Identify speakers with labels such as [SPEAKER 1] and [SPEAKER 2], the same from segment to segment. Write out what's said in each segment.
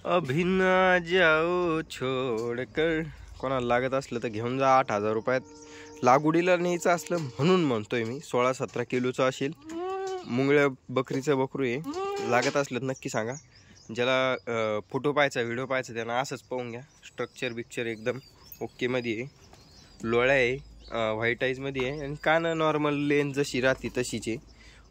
[SPEAKER 1] अभी ना जाओ छोडकर. कोणाला लागत असलं तर घेऊन जा. 8,000 रुपयात लागवडीला न्यायचं असलं म्हणून म्हणतोय मी. 16-17 किलोचं असेल. मुंगळ्या बकरीचं बकरू आहे. लागत असलं तर नक्की सांगा. ज्याला फोटो पाहायचा व्हिडिओ पाहायचा त्यांना असंच पाहून घ्या. स्ट्रक्चर बिक्चर एकदम ओके मध्ये आहे. लोळ्या आहे, व्हाईट आईजमध्ये आहे आणि कान नॉर्मल लेन जशी राहते तशीच आहे.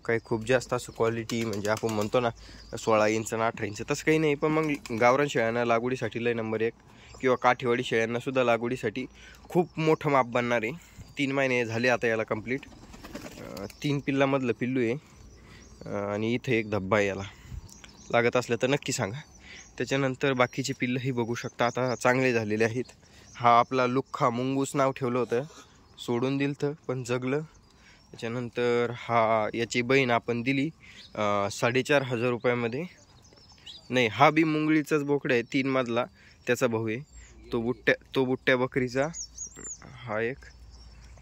[SPEAKER 1] काही खूप जास्त असं क्वालिटी म्हणजे आपण म्हणतो ना 16 इंच आणि 18 इंच तसं काही नाही. पण मग गावरान शेळ्यांना लागवडीसाठी लय नंबर 1 किंवा काठीवाडी शेळ्यांना सुद्धा लागवडीसाठी खूप मोठं माप बनणार आहे. 3 महिने झाले आता याला कंप्लीट. 3 पिल्लामधलं पिल्लू आहे आणि इथे एक धब्बा आहे. याला लागत असलं तर नक्की सांगा. त्याच्यानंतर बाकीचे पिल्लंही बघू शकता आता चांगले झालेले आहेत. हा आपला लुख्खा मुंगूस नाव ठेवलं होतं, सोडून दिलं तर पण जगलं. त्याच्यानंतर हा याची बहीण आपण दिली 4,500 रुपयामध्ये. नाही, हा बी मुंगळीचाच बोकडा आहे, 3 मधला त्याचा भाऊ आहे. तो बुट्ट्या बकरीचा हा एक.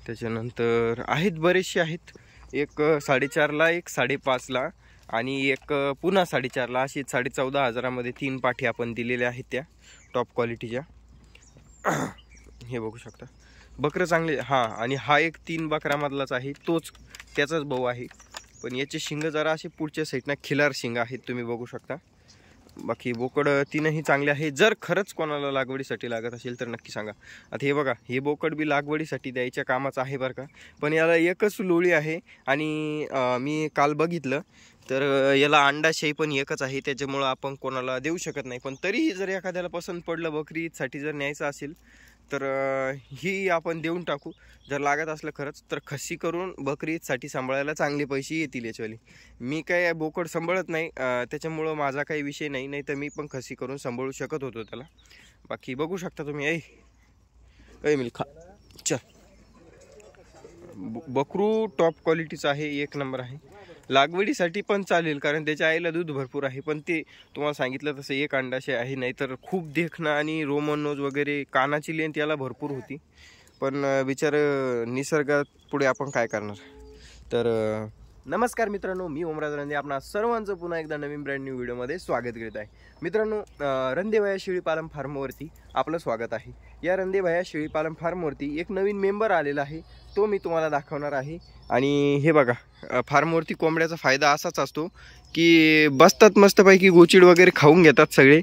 [SPEAKER 1] त्याच्यानंतर आहेत बरेचसे आहेत. एक 4,500ला, एक 5,500ला आणि एक पुन्हा 4,500ला. अशी 14,500मध्ये 3 पाठी आपण दिलेल्या आहेत त्या टॉप क्वालिटीच्या. हे बघू शकता बकरं चांगले. हां, आणि हा एक 3 बकरामधलाच आहे, तोच त्याचाच भाऊ आहे. पण याचे शिंग जरा असे पुढच्या साईडनं खिलार शिंग आहेत, तुम्ही बघू शकता. बाकी बोकड 3ही चांगले आहे. जर खरंच कोणाला लागवडीसाठी लागत असेल तर नक्की सांगा. आता हे बघा, हे बोकड बी लागवडीसाठी द्यायच्या कामाचं आहे बरं का. पण याला एकच लोळी आहे आणि मी काल बघितलं तर याला अंडाशाही पण एकच आहे. त्याच्यामुळं आपण कोणाला देऊ शकत नाही. पण तरीही जर एखाद्याला पसंत पडलं बकरीसाठी जर न्यायचं असेल तर ही आपण देऊन टाकू. जर लागत असलं खरंच तर खस्सी करून बकरीसाठी सांभाळायला चांगले पैसे येतील याच्यावाली. मी काय बोकड सांभाळत नाही, त्याच्यामुळं माझा काही विषय नाही. नाही तर मी पण खस्सी करून सांभाळू शकत होतो त्याला. बाकी बघू शकता तुम्ही. ऐ मिल्खा चल. बकरू टॉप क्वालिटीचं आहे, 1 नंबर आहे. लागवडीसाठी पण चालेल कारण त्याच्या आईला दूध भरपूर आहे. पण ते तुम्हाला सांगितलं तसं एक अंडाशे आहे. नाहीतर खूप देखणं आणि रोमन नोज वगैरे कानाची लेंथ याला भरपूर होती. पण बिचार निसर्गात पुढे आपण काय करणार. तर नमस्कार मित्रांनो, मी ओमराज रंदे. आपणा सर्वांचं पुन्हा एकदा नवीन ब्रँड न्यू व्हिडिओमध्ये स्वागत करीत आहे. मित्रांनो, रंदेभाया शेळीपालन फार्मवरती आपलं स्वागत आहे. या रंदेभाया शेळीपालन फार्मवरती एक नवीन मेंबर आलेला आहे, तो मी तुम्हाला दाखवणार आहे. आणि हे बघा, फार्मवरती कोंबड्याचा फायदा असाच असतो की बसतात मस्तपैकी, गोचिड वगैरे खाऊन घेतात सगळे.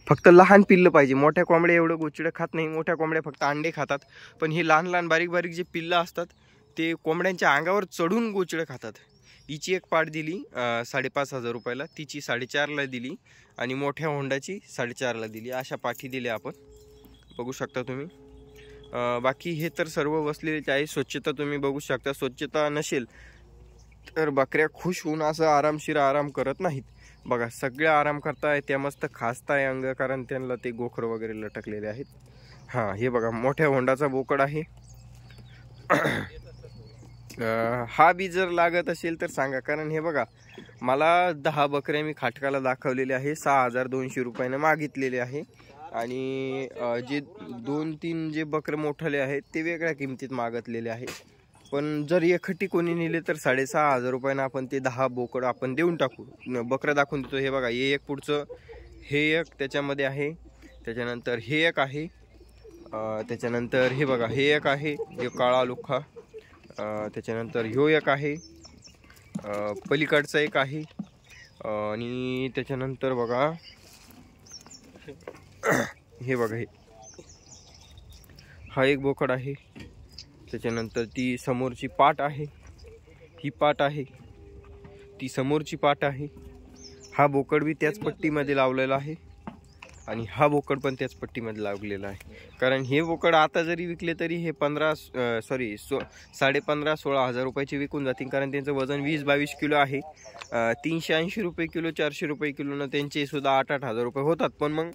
[SPEAKER 1] फक्त लहान पिल्लं पाहिजे. मोठ्या कोंबड्या एवढं गोचिडं खात नाही. मोठ्या कोंबड्या फक्त अंडे खातात. पण हे लहान लहान बारीक बारीक जे पिल्लं असतात ते कोंबड्यांच्या अंगावर चढून गोचिडं खातात. हिची एक पाट दिली 5,500 रुपयाला, तिची 4,500ला दिली आणि मोठ्या होंडाची 4,500ला दिली. अशा पाठी दिल्या आपण, बघू शकता तुम्ही. बाकी हे तर सर्व बसलेलेच आहे. स्वच्छता तुम्ही बघू शकता. स्वच्छता नसेल तर बकऱ्या खुश होऊन असं आरामशीर आराम करत नाहीत. बघा, सगळ्या आराम करताय, त्या मस्त खासताय अंग, कारण त्यांना ते गोखर वगैरे लटकलेले आहेत. हां, हे बघा मोठ्या होंडाचा बोकड आहे. हा बी जर लागत असेल तर सांगा. कारण हे बघा, मला 10 बकऱ्या मी खाटकाला दाखवलेले आहे, 6,200 रुपयाने मागितलेले आहे. आणि जे 2-3 जे बकरे मोठाले आहेत ते वेगळ्या किमतीत मागितलेले आहे. पण जर एकखट्टी कोणी नेले तर 6,500 रुपयानं आपण ते 10 बोकड आपण देऊन टाकू. बकरं दाखवून देतो. हे बघा, हे एक पुढचं, हे एक त्याच्यामध्ये आहे. त्याच्यानंतर हे एक आहे. त्याच्यानंतर हे बघा, हे एक आहे, हे काळा लुख्खा. त्याच्यानंतर ह्यो एक आहे, पलीकडचा एक आहे. आणि त्याच्यानंतर बघा, हे बघा, हे हा एक बोकड आहे. त्याच्यानंतर ती समोरची पाट आहे, ही पाट आहे, ती समोरची पाट आहे. हा बोकड बी त्याच पट्टीमध्ये लावलेला आहे आणि हा बोकड पण त्याच पट्टीमध्ये लावलेला आहे. कारण हे बोकड आता जरी विकले तरी हे 15,500-16,000 रुपयाचे विकून जातील. कारण त्यांचं वजन 20-22 किलो आहे. 380 रुपये किलो, 400 रुपये किलोनं त्यांचे सुद्धा 8,000 रुपये होतात. पण मग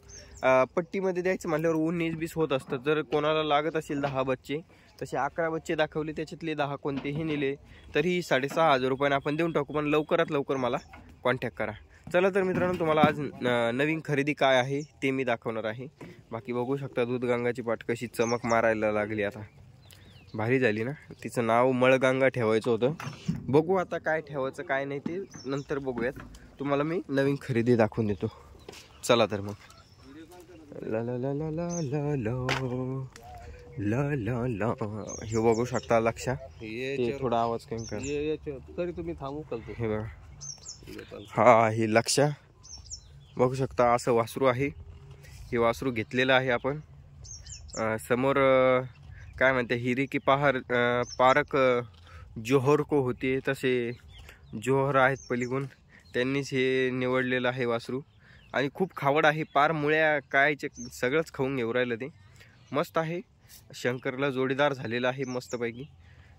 [SPEAKER 1] पट्टीमध्ये द्यायचं म्हटल्यावर 19-20 होत असतं. जर कोणाला लागत असेल 10 बच्चे, तसे 11 बच्चे दाखवले, त्याच्यातले 10 कोणतेही नेले तरी 6,500 रुपयाने आपण देऊन टाकू. पण लवकरात लवकर मला कॉन्टॅक्ट करा. चला तर मित्रांनो, तुम्हाला आज नवीन खरेदी काय आहे ते मी दाखवणार आहे. बाकी बघू शकता, दूधगंगाची पाट कशी चमक मारायला लागली. आता भारी झाली ना. तिचं नाव मळगंगा ठेवायचं होतं. बघू आता काय ठेवायचं काय नाही ते नंतर बघूयात. तुम्हाला मी नवीन खरेदी दाखवून देतो. चला तर मग. ला ला ला ला ला ला ला ला ला. हे बघू शकता लक्ष, ते थोडा आवाज कमी कर
[SPEAKER 2] तरी तुम्ही थांबू करतो.
[SPEAKER 1] हे बघा, हा हे लक्ष बघू शकता. असं वासरू आहे. हे वासरू घेतलेलं आहे आपण. समोर काय म्हणते, हिरे की पारक जोहर को होते, तसे जोहर आहेत पलीकडून, त्यांनीच हे निवडलेलं आहे वासरू. आणि खूप खावड आहे, पार मुळ्या कायचे सगळंच खाऊन घेऊ राहिलं. ते मस्त आहे. शंकरला जोडीदार झालेला आहे मस्तपैकी.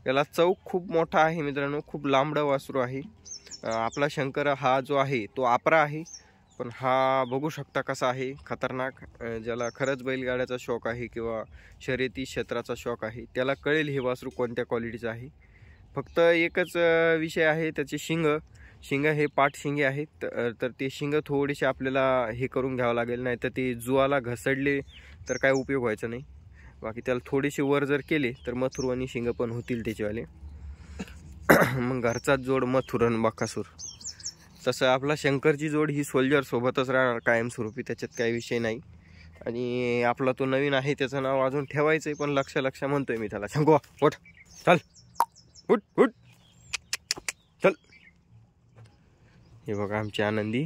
[SPEAKER 1] याला चौक खूप मोठा आहे मित्रांनो, खूप लांबडं वासरू आहे. आपला शंकर हा जो आहे तो आपरा आहे, पण हा बघू शकता कसा आहे, खतरनाक. ज्याला खरंच बैलगाड्याचा शौक आहे किंवा शर्यती क्षेत्राचा शौक आहे त्याला कळेल हे वासरू कोणत्या क्वालिटीचं आहे. फक्त एकच विषय आहे, त्याचे शिंग हे पाठ शिंगे आहेत, तर ते शिंग थोडेसे आपल्याला हे करून घ्यावं लागेल, नाही तर ते जुवाला घसडले तर काय उपयोग व्हायचा नाही. बाकी त्याला थोडेसे वर जर केले तर मथुर आणि शिंग पण होतील त्याचेवाले. मग घरचाच जोड मथुर आणि बकासूर. तसं आपला शंकरची जोड ही सोल्जर सोबतच राहणार कायमस्वरूपी, त्याच्यात काही विषय नाही. आणि आपला तो नवीन आहे त्याचं नाव अजून ठेवायचं आहे, पण लक्ष म्हणतोय मी त्याला. शंको उठ, चल उठ उठ चल. हे बघा आमची आनंदी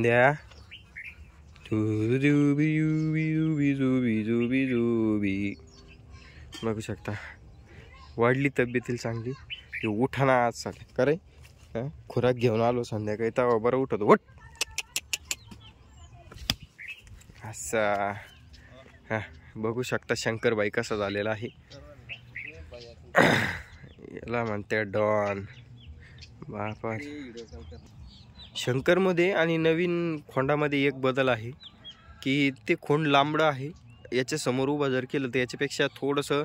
[SPEAKER 1] आया. बघू शकता वाढली तब्येतील चांगली. हे उठाना आज चालेल करे, खुराक घेऊन आलो संध्याकाळी तेव्हा बरं उठतो. उठ असा. हा बघू शकता शंकरबाई कसा झालेला आहे. याला म्हणते डॉन बापा. शंकरमध्ये आणि नवीन खोंडामध्ये एक बदल आहे की ते खोंड लांबडं आहे. याच्या समोर उभा जर केलं तर याच्यापेक्षा थोडंसं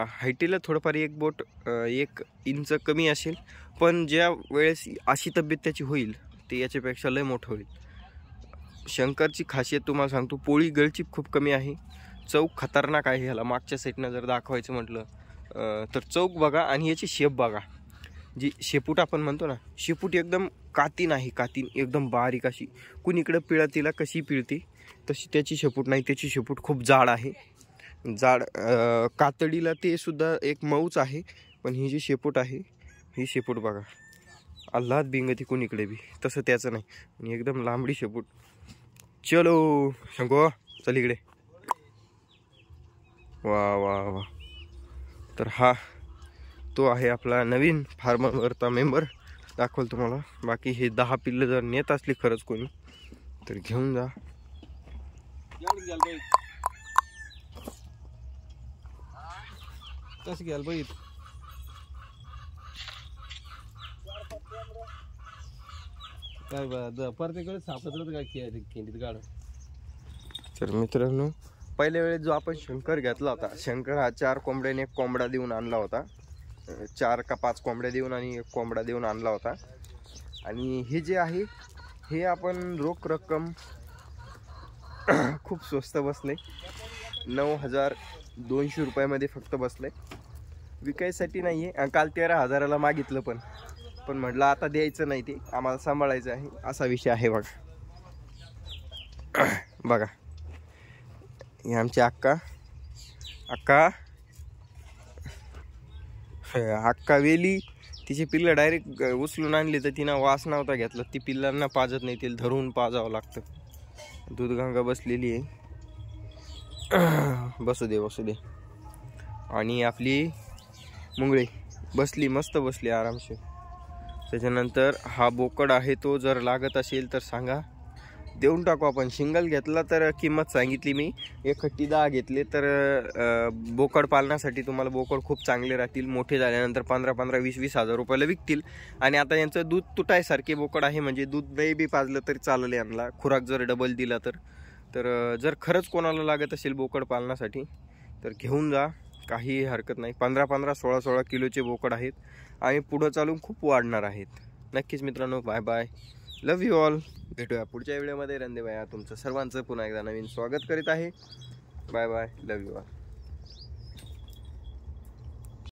[SPEAKER 1] हाईटीला थोडंफार एक बोट 1 इंच कमी असेल, पण ज्या वेळेस अशी तब्येत त्याची होईल ते याच्यापेक्षा लय मोठं होईल. शंकरची खासियत तुम्हाला सांगतो, पोळी गळचीप खूप कमी आहे. चौक खतरनाक आहे. ह्याला मागच्या साईडनं जर दाखवायचं म्हटलं तर चौक बघा, आणि याची शेप बघा. जी शेपूट आपण म्हणतो ना, शेपूट एकदम कातीन आहे, कातीन एकदम बारीक अशी. कुणीकडं पिळतीला कशी पिळते तशी त्याची शेपूट नाही, त्याची शेपूट खूप जाड आहे. जाड कातडीला ते सुद्धा एक मऊच आहे, पण ही जी शेपूट आहे ही शेपूट बघा, अल्लाद बिंगती कुणीकडे बी, तसं त्याचं नाही. आणि एकदम लांबडी शेपूट. चलो शंको चल इकडे. वा वा वा. तर हा तो आहे आपला नवीन फार्मरवरचा मेंबर. दाखवल तुम्हाला. बाकी हे 10 पिल्लं जर नेत असली खरंच कोणी तर घेऊन जा.
[SPEAKER 2] कसं घ्याल बाई, काय प्रत्येकडे सापडलं काय खिंडीत गाड.
[SPEAKER 1] तर मित्रांनो, पहिल्या वेळेस जो आपण शंकर घेतला होता, शंकर हा 4 कोंबड्याने 1 कोंबडा देऊन आणला होता. 4 का 5 कोंबड्या देऊन आणि 1 कोंबडा देऊन आणला होता. आणि हे जे आहे हे आपण रोख रक्कम खूप स्वस्त बसले, 9,200 रुपयामध्ये फक्त बसले. विकायसाठी नाही आहे. काल 13,000ला मागितलं, पण म्हटलं आता द्यायचं नाही, ते आम्हाला सांभाळायचं आहे, असा विषय आहे. बघा हे आमची अक्का वेली. तिची पिल्लं डायरेक्ट उचलून आणली तर तिनं वास नव्हता घेतला. ती पिल्लांना पाजत नाही, तिला धरून पाजावं लागतं. दूधगंगा बसलेली आहे. बसू दे. आणि आपली मुंगळी बसली, मस्त बसली आरामशीर. त्याच्यानंतर हा बोकड आहे, तो जर लागत असेल तर सांगा, देऊन टाकू आपण. सिंगल घेतला तर किंमत सांगितली मी 1,10 घेतले तर बोकड पालनासाठी तुम्हाला बोकड खूप चांगले राहतील. मोठे झाल्यानंतर 15-15, 20-20 हजार रुपयाला विकतील. आणि आता यांचं दूध तुटायसारखे बोकड आहे, म्हणजे दूध नाही बी पाजलं तरी चालेल यांना, खुराक जर डबल दिला तर जर खरंच कोणाला लागत असेल बोकड पालनासाठी तर घेऊन जा, काही हरकत नाही. 15-15, 16-16 किलोचे बोकड आहेत आणि पुढं चालून खूप वाढणार आहेत. नक्कीच मित्रांनो, bye bye, love you all. भेटूया पुढच्या व्हिडिओमध्ये. रणदेव तुमचं सर्वांचं पुन्हा एकदा नवीन स्वागत करीत आहे. Bye bye, love you all.